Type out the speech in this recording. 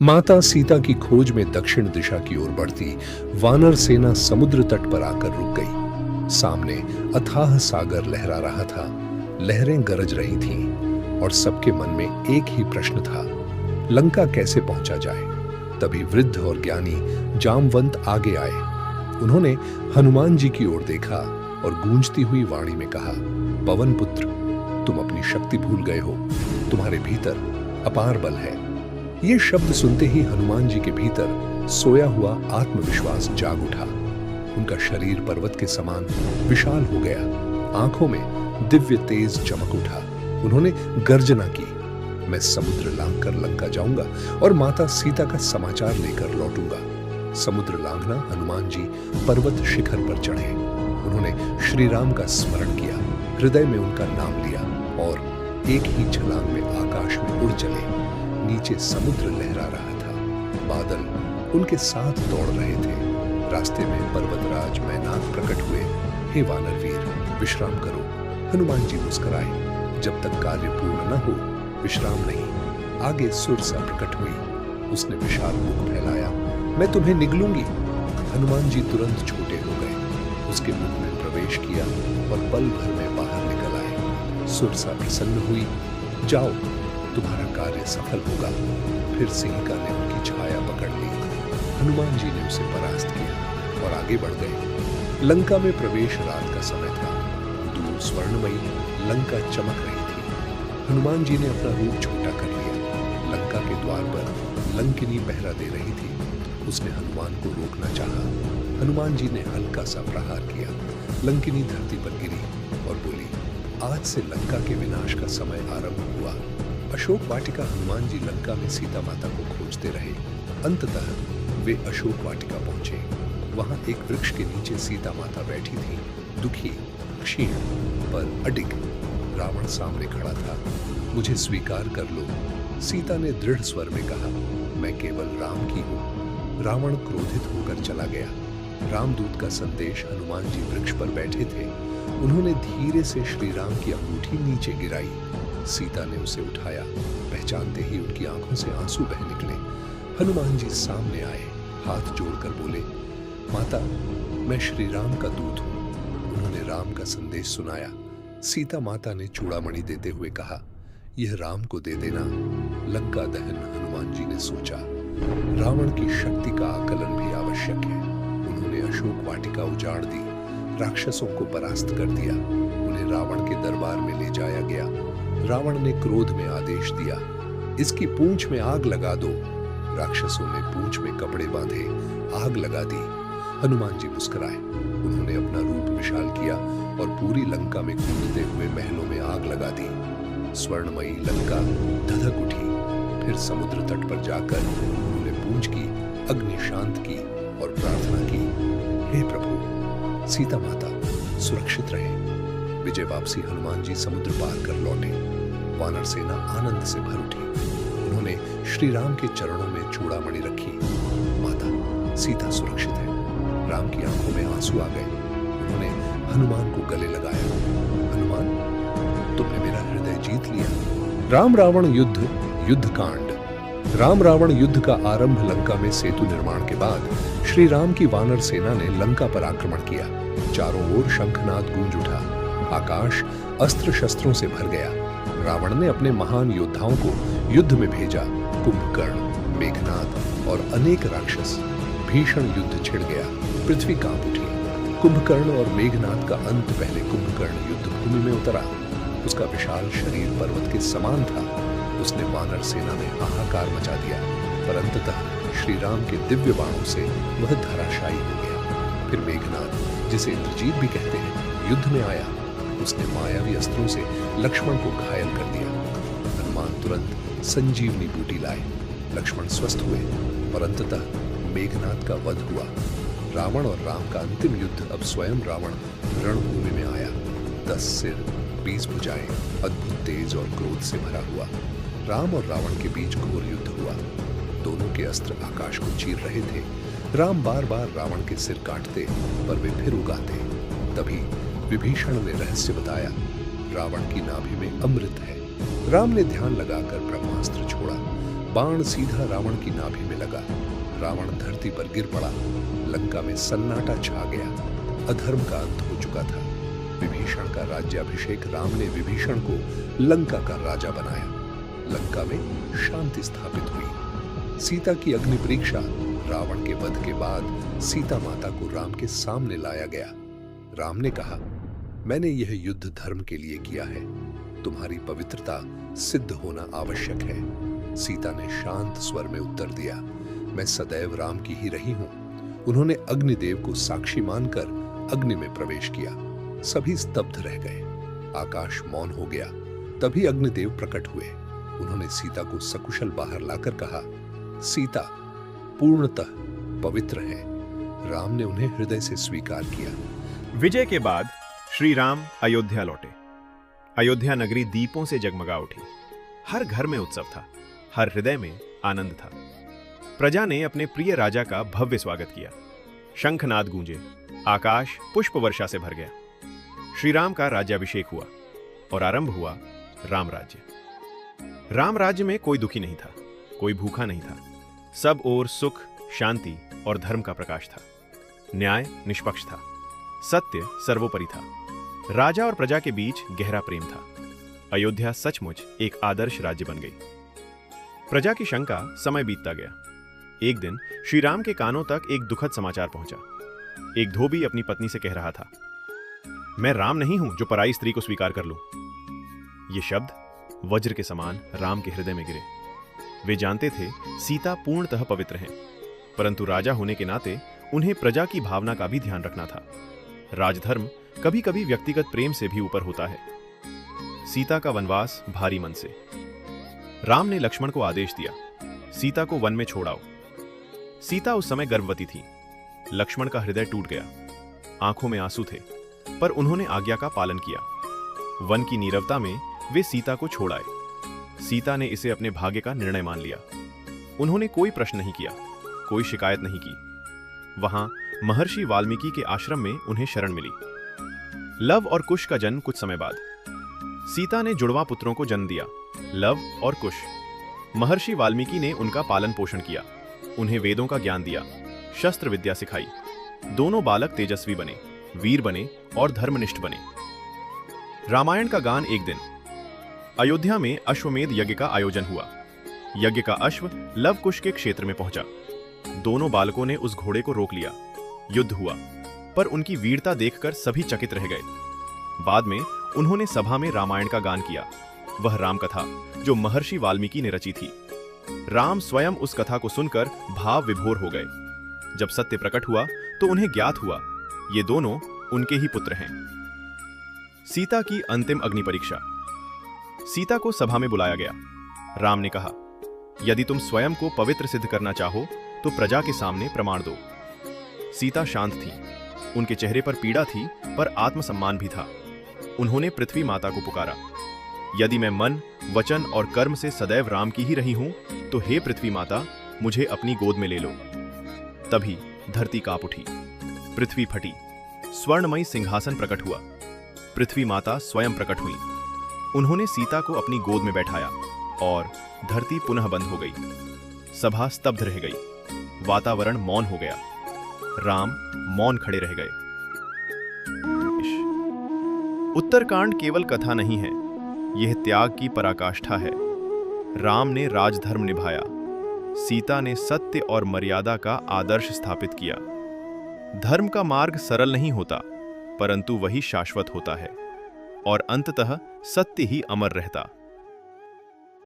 माता सीता की खोज में दक्षिण दिशा की ओर बढ़ती वानर सेना समुद्र तट पर आकर रुक गई। सामने अथाह सागर लहरा रहा था, लहरें गरज रही थीं और सबके मन में एक ही प्रश्न था, लंका कैसे पहुंचा जाए। तभी वृद्ध और ज्ञानी जामवंत आगे आए। उन्होंने हनुमान जी की ओर देखा और गूंजती हुई वाणी में कहा, पवन पुत्र, तुम अपनी शक्ति भूल गए हो, तुम्हारे भीतर अपार बल है। ये शब्द सुनते ही हनुमान जी के भीतर सोया हुआ आत्मविश्वास जाग उठा। उनका शरीर पर्वत के समान विशाल हो गया, आंखों में दिव्य तेज चमक उठा। उन्होंने गर्जना की, मैं समुद्र लांघकर लंका जाऊंगा और माता सीता का समाचार लेकर लौटूंगा। समुद्र लांघना हनुमान जी पर्वत शिखर पर चढ़े। उन्होंने श्री राम का स्मरण किया, हृदय में उनका नाम लिया और एक ही छलांग में आकाश में उड़ चले। नीचे समुद्र लहरा रहा था, बादल उनके साथ दौड़ रहे थे। रास्ते में पर्वतराज मैनाक प्रकट हुए। हे वानर वीर, विश्राम करो। हनुमान जी मुस्कुराए, जब तक कार्य पूर्ण न हो विश्राम नहीं। आगे सुरसा प्रकट हुई, उसने विशाल मुख फैलाया, मैं तुम्हें निगलूंगी। हनुमान जी तुरंत छोटे हो गए, उसके मुख में प्रवेश किया और पल भर में बाहर निकल आए। सुरसा प्रसन्न हुई, जाओ, तुम्हारा कार्य सफल होगा। फिर सिंहिका ने उनकी छाया पकड़ ली। हनुमान जी ने उसे परास्त किया और आगे बढ़ गए। लंका में प्रवेश रात का समय था। दूर स्वर्णमयी लंका चमक रही थी। हनुमान जी ने अपना रूप छोटा कर लिया। लंका के द्वार पर लंकिनी पहरा दे रही थी। उसने हनुमान को रोकना चाहा। हनुमान जी ने हल्का सा प्रहार किया। लंकिनी धरती पर गिरी और बोली, आज से लंका के विनाश का समय आरंभ हुआ। अशोक वाटिका हनुमान जी लंका में सीता माता को खोजते रहे। अंततः वे अशोक वाटिका पहुंचे। वहां एक वृक्ष के नीचे सीता माता बैठी थी, दुखी, क्षीण पर अडिग। रावण सामने खड़ा था। मुझे स्वीकार कर लो, सीता ने दृढ़ स्वर में कहा, मैं केवल राम की हूं। रावण क्रोधित होकर चला गया। रामदूत का संदेश हनुमान जी वृक्ष पर बैठे थे। उन्होंने धीरे से श्री राम की अंगूठी नीचे गिराई। सीता ने उसे उठाया। पहचानते ही उनकी आंखों से आंसू बह निकले। हनुमान जी सामने आए, हाथ जोड़कर बोले, माता, मैं श्री राम का दूत हूं। उन्होंने राम का संदेश सुनाया। सीता माता ने चूड़ामणि देते हुए कहा, यह राम को दे देना। लंका दहन, हनुमान जी ने सोचा, रावण की शक्ति का आकलन भी आवश्यक है। उन्होंने अशोक वाटिका उजाड़ दी, राक्षसों को परास्त कर दिया। उन्हें रावण के दरबार में ले जाया गया। रावण ने क्रोध में आदेश दिया, इसकी पूंछ में आग लगा दो। राक्षसों ने पूंछ में कपड़े बांधे, आग लगा दी। हनुमान जी मुस्कुराए। उन्होंने अपना रूप विशाल किया और पूरी लंका में कूदते हुए महलों में आग लगा दी। स्वर्णमयी लंका धधक उठी। फिर समुद्र तट पर जाकर उन्होंने पूंछ की, अग्नि शांत की और प्रार्थना की, हे प्रभु, सीता माता सुरक्षित रहे। विजय वापसी हनुमान जी समुद्र पार कर लौटे। वानर सेना आनंद से भर उठी। उन्होंने श्री राम के चरणों में चूड़ामणि रखी। माता, सीता सुरक्षित है। राम की आंखों में आंसू आ गए। उन्होंने हनुमान को गले लगाया। हनुमान, तुमने मेरा हृदय जीत लिया। राम रावण युद्ध, युद्ध कांड। राम रावण युद्ध का आरंभ लंका में सेतु निर्माण के बाद श्री राम की वानर सेना ने लंका पर आक्रमण किया। चारों ओर शंखनाद गूंज उठा। आकाश अस्त्र शस्त्रों से भर गया। रावण ने अपने महान योद्धाओं को युद्ध में भेजा। कुंभकर्ण, मेघनाद और अनेक राक्षस। भीषण युद्ध छिड़ गया। पृथ्वी कांप उठी। कुंभकर्ण और मेघनाद का अंत पहले कुंभकर्ण युद्ध भूमि में उतरा। उसका विशाल शरीर पर्वत के समान था। उसने वानर सेना में हाहाकार मचा दिया, पर अंततः श्री राम के दिव्य बाणों से वह धराशायी हो गया। फिर मेघनाद, जिसे इंद्रजीत भी कहते हैं, युद्ध में आया। उसने मायावी अस्त्रों से लक्ष्मण को घायल कर दिया। हनुमान तुरंत संजीवनी बूटी लाए। लक्ष्मण स्वस्थ हुए, पर अंततः मेघनाद का वध हुआ। रावण और राम का अंतिम युद्ध अब स्वयं रावण रणभूमि में आया। 10 सिर, 20 भुजाएं, अद्भुत तेज और क्रोध से भरा हुआ। राम और रावण के बीच घोर युद्ध हुआ। दोनों के अस्त्र आकाश को चीर रहे थे। राम बार बार रावण के सिर काटते, पर वे फिर उगाते। तभी विभीषण ने रहस्य बताया, रावण की नाभि में अमृत है। राम ने ध्यान लगाकर ब्रह्मास्त्र छोड़ा। बाण सीधा रावण की नाभि में लगा। रावण धरती पर गिर पड़ा। लंका में सन्नाटा छा गया। अधर्म का अंत हो चुका था। विभीषण का राज्याभिषेक राम ने विभीषण को लंका का राजा बनाया। लंका में शांति स्थापित हुई। सीता की अग्नि परीक्षा। रावण के वध के बाद सीता माता को राम के सामने लाया गया। राम ने कहा, मैंने यह युद्ध धर्म के लिए किया है। तुम्हारी पवित्रता सिद्ध होना आवश्यक है। सीता ने शांत स्वर में उत्तर दिया, मैं सदैव राम की ही रही हूं। उन्होंने अग्निदेव को साक्षी मानकर अग्नि में प्रवेश किया। सभी स्तब्ध रह गए। आकाश मौन हो गया। तभी अग्निदेव प्रकट हुए। उन्होंने सीता को सकुशल बाहर लाकर कहा, सीता पूर्णतः पवित्र है। राम ने उन्हें हृदय से स्वीकार किया। विजय के बाद श्री राम अयोध्या लौटे। अयोध्या नगरी दीपों से जगमगा उठी। हर घर में उत्सव था, हर हृदय में आनंद था। प्रजा ने अपने प्रिय राजा का भव्य स्वागत किया। शंखनाद गूंजे, आकाश पुष्प वर्षा से भर गया। श्री राम का राज्याभिषेक हुआ और आरंभ हुआ राम राज्य। राम राज्य में कोई दुखी नहीं था, कोई भूखा नहीं था। सब ओर सुख, शांति और धर्म का प्रकाश था। न्याय निष्पक्ष था, सत्य सर्वोपरि था। राजा और प्रजा के बीच गहरा प्रेम था। अयोध्या सचमुच एक आदर्श राज्य बन गई। प्रजा की शंका समय बीतता गया। एक दिन श्री राम के कानों तक एक दुखद समाचार पहुंचा। एक धोबी अपनी पत्नी से कह रहा था, मैं राम नहीं हूं जो पराई स्त्री को स्वीकार कर लूं। ये शब्द वज्र के समान राम के हृदय में गिरे। वे जानते थे सीता पूर्णतः पवित्र हैं, परंतु राजा होने के नाते उन्हें प्रजा की भावना का भी ध्यान रखना था। राजधर्म कभी कभी व्यक्तिगत प्रेम से भी ऊपर होता है। सीता का वनवास भारी मन से। राम ने लक्ष्मण को आदेश दिया, सीता को वन में छोड़ आओ। सीता उस समय गर्भवती थी। लक्ष्मण का हृदय टूट गया। आंखों में आंसू थे, पर उन्होंने आज्ञा का पालन किया। वन की नीरवता में वे सीता को छोड़ आए। सीता ने इसे अपने भाग्य का निर्णय मान लिया। उन्होंने कोई प्रश्न नहीं किया, कोई शिकायत नहीं की। वहां महर्षि वाल्मीकि के आश्रम में उन्हें शरण मिली। लव और कुश का जन्म कुछ समय बाद। सीता ने जुड़वा पुत्रों को जन्म दिया, लव और कुश। महर्षि वाल्मीकि ने उनका पालन पोषण किया, उन्हें वेदों का ज्ञान दिया, शस्त्र विद्या सिखाई। दोनों बालक तेजस्वी बने, वीर बने और धर्मनिष्ठ बने। रामायण का गान एक दिन। अयोध्या में अश्वमेध यज्ञ का आयोजन हुआ। यज्ञ का अश्व लव कुश के क्षेत्र में पहुंचा। दोनों बालकों ने उस घोड़े को रोक लिया। युद्ध हुआ, पर उनकी वीरता देखकर सभी चकित रह गए। बाद में उन्होंने सभा में रामायण का गान किया, वह राम कथा जो महर्षि वाल्मीकि ने रची थी। राम स्वयं उस कथा को सुनकर भाव विभोर हो गए। जब सत्य प्रकट हुआ तो उन्हें ज्ञात हुआ ये दोनों उनके ही पुत्र हैं। सीता की अंतिम अग्नि परीक्षा। सीता को सभा में बुलाया गया। राम ने कहा, यदि तुम स्वयं को पवित्र सिद्ध करना चाहो तो प्रजा के सामने प्रमाण दो। सीता शांत थी। उनके चेहरे पर पीड़ा थी, पर आत्मसम्मान भी था। उन्होंने पृथ्वी माता को पुकारा, यदि मैं मन, वचन और कर्म से सदैव राम की ही रही हूं तो हे पृथ्वी माता, मुझे अपनी गोद में ले लो। तभी धरती कांप उठी, पृथ्वी फटी, स्वर्णमयी सिंहासन प्रकट हुआ। पृथ्वी माता स्वयं प्रकट हुई। उन्होंने सीता को अपनी गोद में बैठाया और धरती पुनः बंद हो गई। सभा स्तब्ध रह गई। वातावरण मौन हो गया। राम मौन खड़े रह गए। उत्तरकांड केवल कथा नहीं है, यह त्याग की पराकाष्ठा है। राम ने राजधर्म निभाया। सीता ने सत्य और मर्यादा का आदर्श स्थापित किया। धर्म का मार्ग सरल नहीं होता, परंतु वही शाश्वत होता है और अंततः सत्य ही अमर रहता।